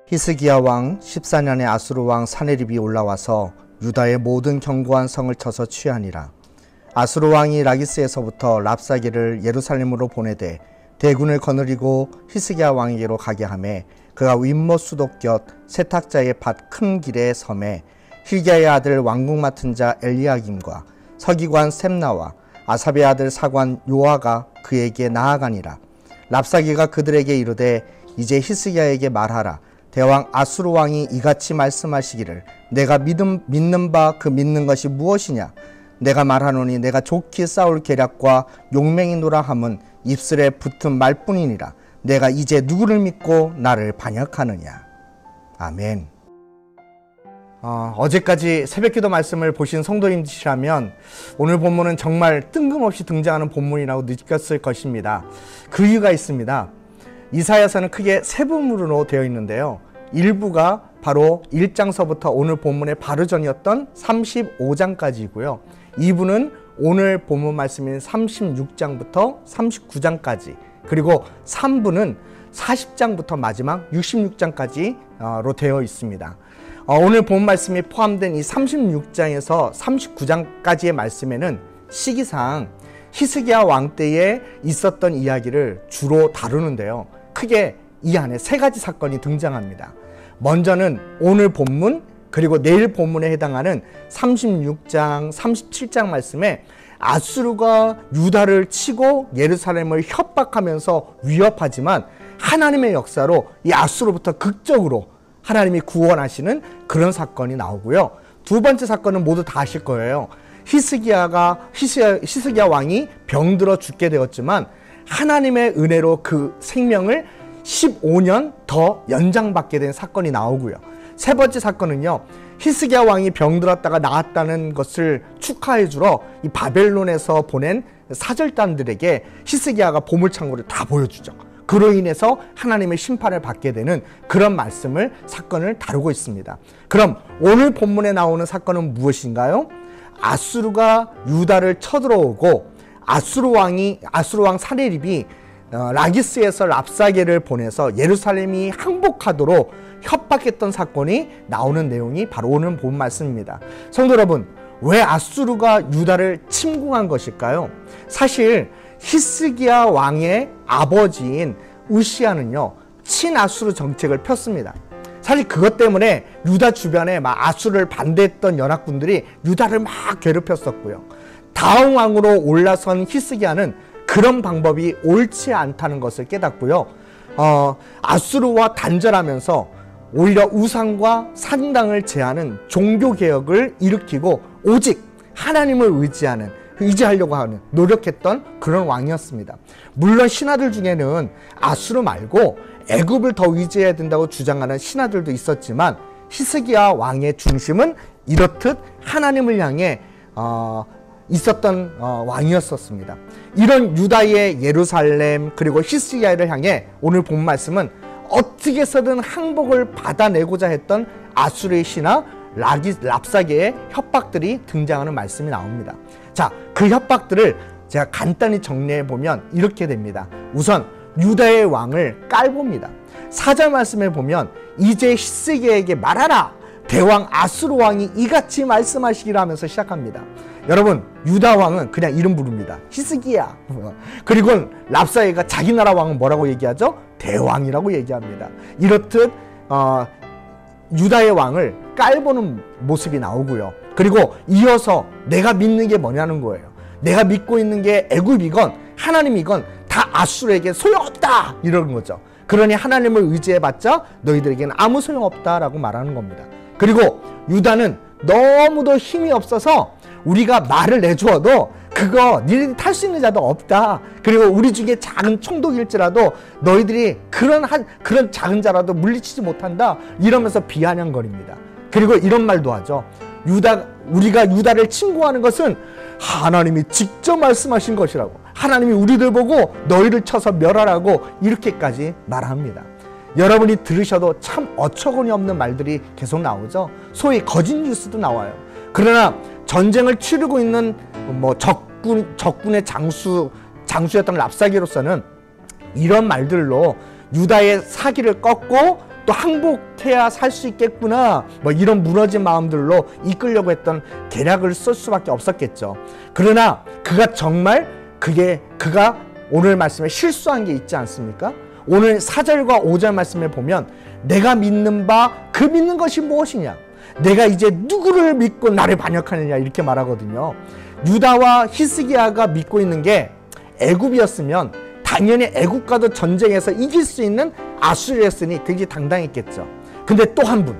히스기야 왕 14년에 아수르 왕 사네립이 올라와서 유다의 모든 견고한 성을 쳐서 취하니라. 아수르 왕이 라기스에서부터 랍사게를 예루살렘으로 보내되 대군을 거느리고 히스기야 왕에게로 가게 하매 그가 윗못 수도 곁 세탁자의 밭 큰 길에 섬에 hil기야의 아들 왕궁 맡은 자 엘리야김과 서기관 셈나와 아삽의 아들 사관 요아가 그에게 나아가니라. 랍사게가 그들에게 이르되 이제 히스기야에게 말하라. 대왕 아수르 왕이 이같이 말씀하시기를 내가 믿는 바 그 믿는 것이 무엇이냐. 내가 말하노니 내가 좋게 싸울 계략과 용맹이노라 함은 입술에 붙은 말뿐이니라. 내가 이제 누구를 믿고 나를 반역하느냐. 아멘. 어제까지 새벽기도 말씀을 보신 성도님들이라면 오늘 본문은 정말 뜬금없이 등장하는 본문이라고 느꼈을 것입니다. 그 이유가 있습니다. 이사야서는 크게 세 부분으로 되어 있는데요. 일부가 바로 1장서부터 오늘 본문의 바로 전이었던 35장까지이고요. 2부는 오늘 본문 말씀인 36장부터 39장까지, 그리고 3부는 40장부터 마지막 66장까지로 되어 있습니다. 오늘 본 말씀이 포함된 이 36장에서 39장까지의 말씀에는 시기상 히스기야 왕 때에 있었던 이야기를 주로 다루는데요. 크게 이 안에 세 가지 사건이 등장합니다. 먼저는 오늘 본문 그리고 내일 본문에 해당하는 36장, 37장 말씀에 아수르가 유다를 치고 예루살렘을 협박하면서 위협하지만 하나님의 역사로 이 아수르로부터 극적으로 하나님이 구원하시는 그런 사건이 나오고요. 두 번째 사건은 모두 다 아실 거예요. 히스기야 왕이 병들어 죽게 되었지만 하나님의 은혜로 그 생명을 15년 더 연장받게 된 사건이 나오고요. 세 번째 사건은요, 히스기야 왕이 병들었다가 나았다는 것을 축하해 주러 이 바벨론에서 보낸 사절단들에게 히스기야가 보물창고를 다 보여주죠. 그로 인해서 하나님의 심판을 받게 되는 그런 사건을 다루고 있습니다. 그럼 오늘 본문에 나오는 사건은 무엇인가요? 아수르가 유다를 쳐들어오고 아수르 왕 사네립이 라기스에서 랍사게를 보내서 예루살렘이 항복하도록 협박했던 사건이 나오는 내용이 바로 오늘 본 말씀입니다. 성도 여러분, 왜 아수르가 유다를 침공한 것일까요? 사실 히스기야 왕의 아버지인 우시야는요, 친아수르 정책을 폈습니다. 사실 그것 때문에 유다 주변에 막 아수르를 반대했던 연합군들이 유다를 막 괴롭혔었고요. 다음 왕으로 올라선 히스기야는 그런 방법이 옳지 않다는 것을 깨닫고요. 아수르와 단절하면서 오히려 우상과 산당을 제하는 종교개혁을 일으키고 오직 하나님을 의지하려고 하는 노력했던 그런 왕이었습니다. 물론 신하들 중에는 아수르 말고 애굽을 더 의지해야 된다고 주장하는 신하들도 있었지만 히스기야 왕의 중심은 이렇듯 하나님을 향해 있었던 왕이었었습니다. 이런 유다의 예루살렘 그리고 히스기야를 향해 오늘 본 말씀은 어떻게 해서든 항복을 받아내고자 했던 아수르의 신하 랍사게의 협박들이 등장하는 말씀이 나옵니다. 자, 그 협박들을 제가 간단히 정리해 보면 이렇게 됩니다. 우선 유다의 왕을 깔봅니다. 4절 말씀에 보면 이제 히스기야에게 말하라. 대왕 아수르 왕이 이같이 말씀하시기를 하면서 시작합니다. 여러분, 유다 왕은 그냥 이름 부릅니다. 히스기야. 그리고 랍사게가 자기 나라 왕은 뭐라고 얘기하죠? 대왕이라고 얘기합니다. 이렇듯 유다의 왕을 깔보는 모습이 나오고요. 그리고 이어서 내가 믿는 게 뭐냐는 거예요. 내가 믿고 있는 게 애굽이건 하나님이건 다 아수르에게 소용없다 이러는 거죠. 그러니 하나님을 의지해봤자 너희들에게는 아무 소용없다라고 말하는 겁니다. 그리고 유다는 너무도 힘이 없어서 우리가 말을 내주어도 그거 니네들이 탈 수 있는 자도 없다. 그리고 우리 중에 작은 총독일지라도 너희들이 그런 작은 자라도 물리치지 못한다. 이러면서 비아냥거립니다. 그리고 이런 말도 하죠. 우리가 유다를 침공하는 것은 하나님이 직접 말씀하신 것이라고. 하나님이 우리들 보고 너희를 쳐서 멸하라고 이렇게까지 말합니다. 여러분이 들으셔도 참 어처구니 없는 말들이 계속 나오죠. 소위 거짓 뉴스도 나와요. 그러나 전쟁을 치르고 있는 적군의 장수였던 랍사게로서는 이런 말들로 유다의 사기를 꺾고 또 항복해야 살 수 있겠구나, 뭐 이런 무너진 마음들로 이끌려고 했던 계략을 쓸 수밖에 없었겠죠. 그러나 그가 정말 그가 오늘 말씀에 실수한 게 있지 않습니까? 오늘 4절과 5절 말씀에 보면 내가 믿는 바 그 믿는 것이 무엇이냐, 내가 이제 누구를 믿고 나를 반역하느냐, 이렇게 말하거든요. 유다와 히스기야가 믿고 있는 게 애굽이었으면 당연히 애굽과도 전쟁에서 이길 수 있는 아수르였으니 굉장히 당당했겠죠. 근데 또 한 분,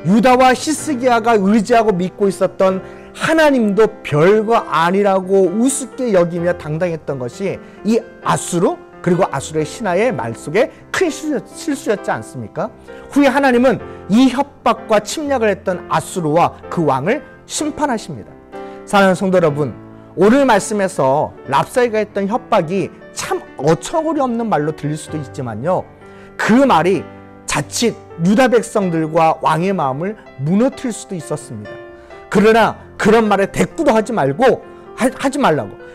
유다와 히스기야가 의지하고 믿고 있었던 하나님도 별거 아니라고 우습게 여기며 당당했던 것이 이 아수르, 그리고 아수르의 신하의 말 속에 큰 실수였지 않습니까? 후에 하나님은 이 협박과 침략을 했던 아수르와 그 왕을 심판하십니다. 사랑하는 성도 여러분, 오늘 말씀에서 랍사이가 했던 협박이 참 어처구니 없는 말로 들릴 수도 있지만요, 그 말이 자칫 유다 백성들과 왕의 마음을 무너뜨릴 수도 있었습니다. 그러나 그런 말에 대꾸도 하지 말라고,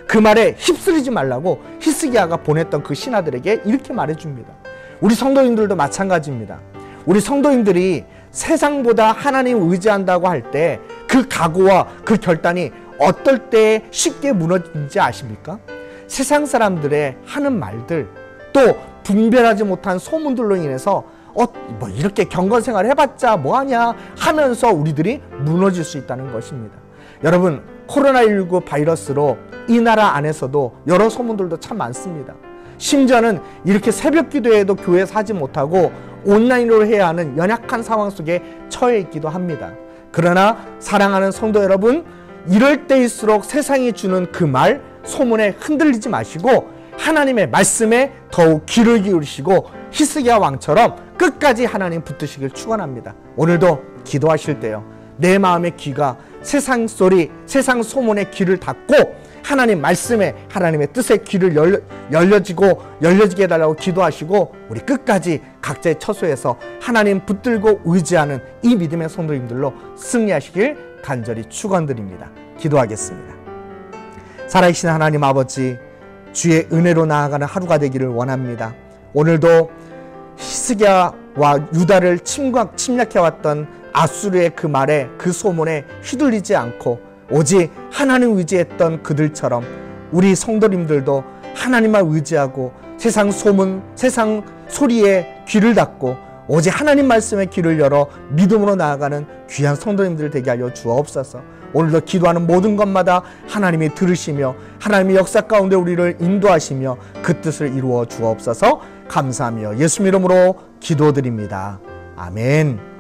그 말에 휩쓸리지 말라고 히스기야가 보냈던 그 신하들에게 이렇게 말해줍니다. 우리 성도님들도 마찬가지입니다. 우리 성도님들이 세상보다 하나님 의지한다고 할 때 그 각오와 그 결단이 어떨 때 쉽게 무너지는지 아십니까? 세상 사람들의 하는 말들, 또 분별하지 못한 소문들로 인해서 뭐 이렇게 경건생활 해봤자 뭐하냐 하면서 우리들이 무너질 수 있다는 것입니다. 여러분, 코로나19 바이러스로 이 나라 안에서도 여러 소문들도 참 많습니다. 심지어는 이렇게 새벽 기도에도 교회에서 하지 못하고 온라인으로 해야 하는 연약한 상황 속에 처해 있기도 합니다. 그러나 사랑하는 성도 여러분, 이럴 때일수록 세상이 주는 그 말, 소문에 흔들리지 마시고 하나님의 말씀에 더욱 귀를 기울이시고 히스기야 왕처럼 끝까지 하나님 붙드시길 축원합니다. 오늘도 기도하실 때요, 내 마음의 귀가 세상 소리, 세상 소문에 귀를 닫고 하나님 말씀에, 하나님의 뜻에 귀를 열려지게 해달라고 기도하시고 우리 끝까지 각자의 처소에서 하나님 붙들고 의지하는 이 믿음의 성도님들로 승리하시길 간절히 축원드립니다. 기도하겠습니다. 살아계신 하나님 아버지, 주의 은혜로 나아가는 하루가 되기를 원합니다. 오늘도 히스기야와 유다를 침략해왔던 아수르의 그 말에, 그 소문에 휘둘리지 않고 오직 하나님 의지했던 그들처럼 우리 성도님들도 하나님만 의지하고 세상 소문, 세상 소리에 귀를 닫고 오직 하나님 말씀에 귀를 열어 믿음으로 나아가는 귀한 성도님들 되게 하여 주옵소서. 오늘도 기도하는 모든 것마다 하나님이 들으시며 하나님의 역사 가운데 우리를 인도하시며 그 뜻을 이루어 주옵소서. 감사하며 예수 이름으로 기도드립니다. 아멘.